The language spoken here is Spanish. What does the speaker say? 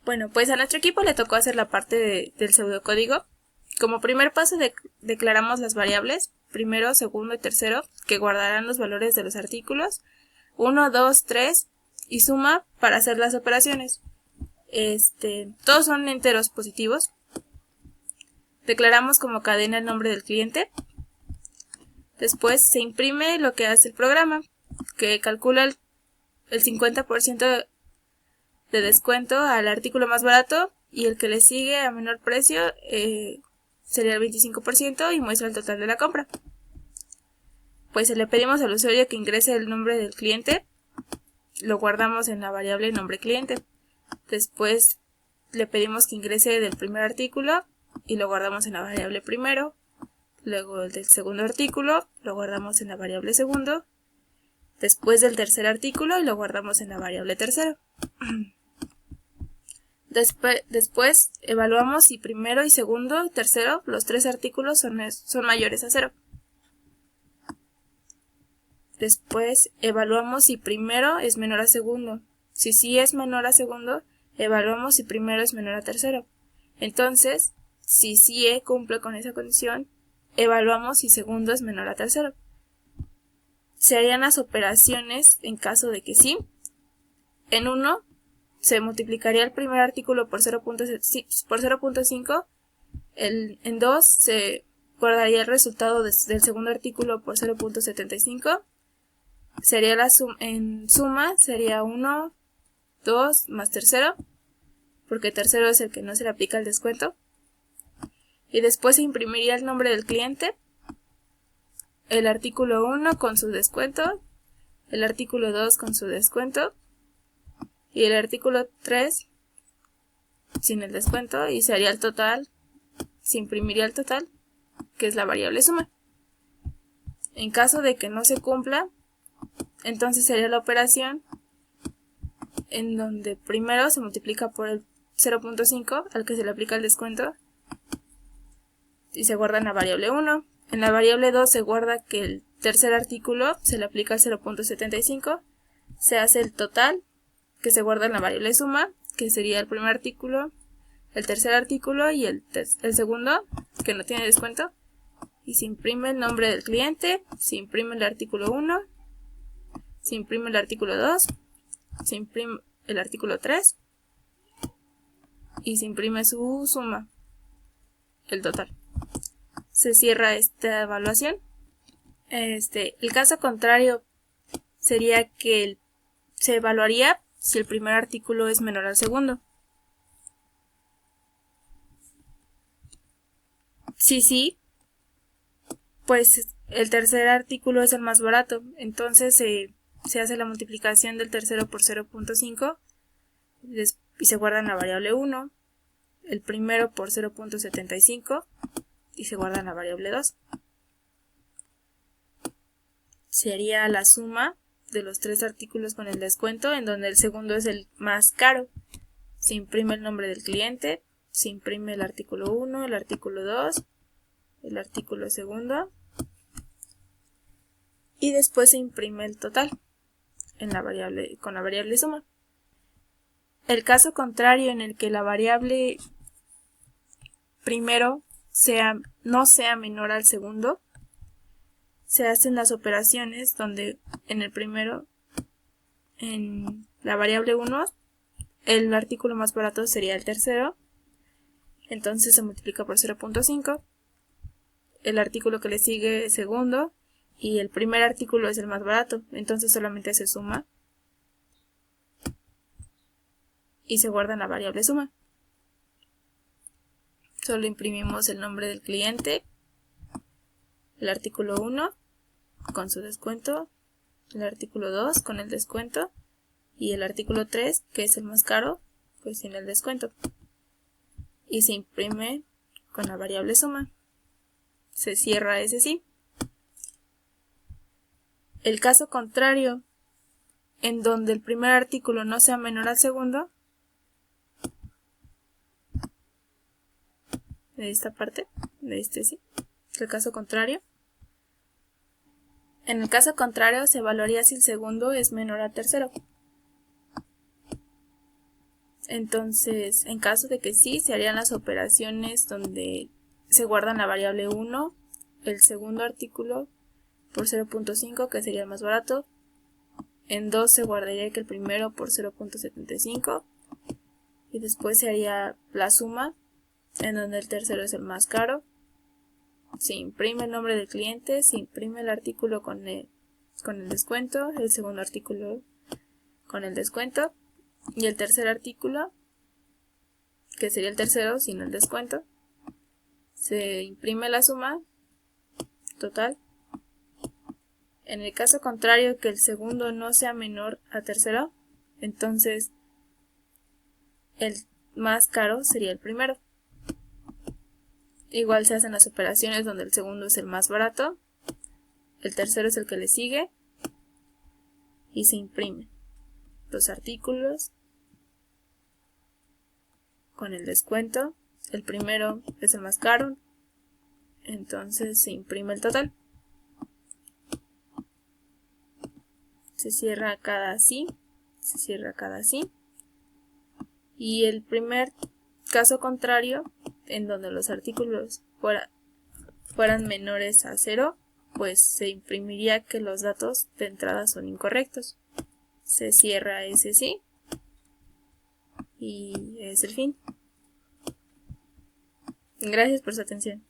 Bueno, pues a nuestro equipo le tocó hacer la parte del pseudocódigo. Como primer paso declaramos las variables, primero, segundo y tercero, que guardarán los valores de los artículos, 1, 2, 3 y suma para hacer las operaciones. Todos son enteros positivos. Declaramos como cadena el nombre del cliente. Después se imprime lo que hace el programa, que calcula el 50% de descuento al artículo más barato y el que le sigue a menor precio sería el 25% y muestra el total de la compra. Pues le pedimos al usuario que ingrese el nombre del cliente, lo guardamos en la variable nombre cliente. Después le pedimos que ingrese del primer artículo y lo guardamos en la variable primero. Luego el del segundo artículo lo guardamos en la variable segundo. Después del tercer artículo y lo guardamos en la variable tercero. Después evaluamos si primero y segundo y tercero, los tres artículos son mayores a 0. Después evaluamos si primero es menor a segundo. Si sí es menor a segundo, evaluamos si primero es menor a tercero. Entonces, si sí cumple con esa condición, evaluamos si segundo es menor a tercero. Se harían las operaciones en caso de que sí. En 1 se multiplicaría el primer artículo por 0.5. En 2 se guardaría el resultado del segundo artículo por 0.75. Sería en suma sería 1, 2 más tercero, porque tercero es el que no se le aplica el descuento. Y después se imprimiría el nombre del cliente, el artículo 1 con su descuento, el artículo 2 con su descuento y el artículo 3 sin el descuento, y se haría el total, se imprimiría el total, que es la variable suma. En caso de que no se cumpla, entonces sería la operación en donde primero se multiplica por el 0.5 al que se le aplica el descuento y se guarda en la variable 1. En la variable 2 se guarda que el tercer artículo se le aplica el 0.75, se hace el total que se guarda en la variable suma, que sería el primer artículo, el tercer artículo y el segundo, que no tiene descuento, y se imprime el nombre del cliente, se imprime el artículo 1, se imprime el artículo 2, se imprime el artículo 3 y se imprime su suma, el total. Se cierra esta evaluación. El caso contrario sería que se evaluaría si el primer artículo es menor al segundo. Sí, pues el tercer artículo es el más barato, entonces se hace la multiplicación del tercero por 0.5 y se guarda en la variable 1, el primero por 0.75 y se guarda en la variable 2. Sería la suma de los tres artículos con el descuento, en donde el segundo es el más caro. Se imprime el nombre del cliente, se imprime el artículo 1, el artículo 2, el artículo segundo y después se imprime el total con la variable suma. El caso contrario en el que la variable primero no sea menor al segundo, se hacen las operaciones donde en el primero, en la variable 1, el artículo más barato sería el tercero, entonces se multiplica por 0.5, el artículo que le sigue es segundo y el primer artículo es el más barato, entonces solamente se suma y se guarda en la variable suma. Solo imprimimos el nombre del cliente, el artículo 1 con su descuento, el artículo 2 con el descuento y el artículo 3, que es el más caro, pues sin el descuento. Y se imprime con la variable suma. Se cierra ese sí. El caso contrario, en donde el primer artículo no sea menor al segundo, de esta parte, de este sí, el caso contrario. En el caso contrario se evaluaría si el segundo es menor al tercero. Entonces, en caso de que sí, se harían las operaciones donde se guardan la variable 1, el segundo artículo por 0.5, que sería el más barato. En 2 se guardaría que el primero por 0.75. Y después se haría la suma, en donde el tercero es el más caro. Se imprime el nombre del cliente, se imprime el artículo con el descuento, el segundo artículo con el descuento, y el tercer artículo, que sería el tercero sin el descuento, se imprime la suma total. En el caso contrario, que el segundo no sea menor a tercero, entonces el más caro sería el primero. Igual se hacen las operaciones donde el segundo es el más barato, el tercero es el que le sigue, y se imprimen los artículos con el descuento. El primero es el más caro, entonces se imprime el total. Se cierra cada sí, se cierra cada sí. Y el primer caso contrario, en donde los artículos fueran menores a 0, pues se imprimiría que los datos de entrada son incorrectos. Se cierra ese sí y es el fin. Gracias por su atención.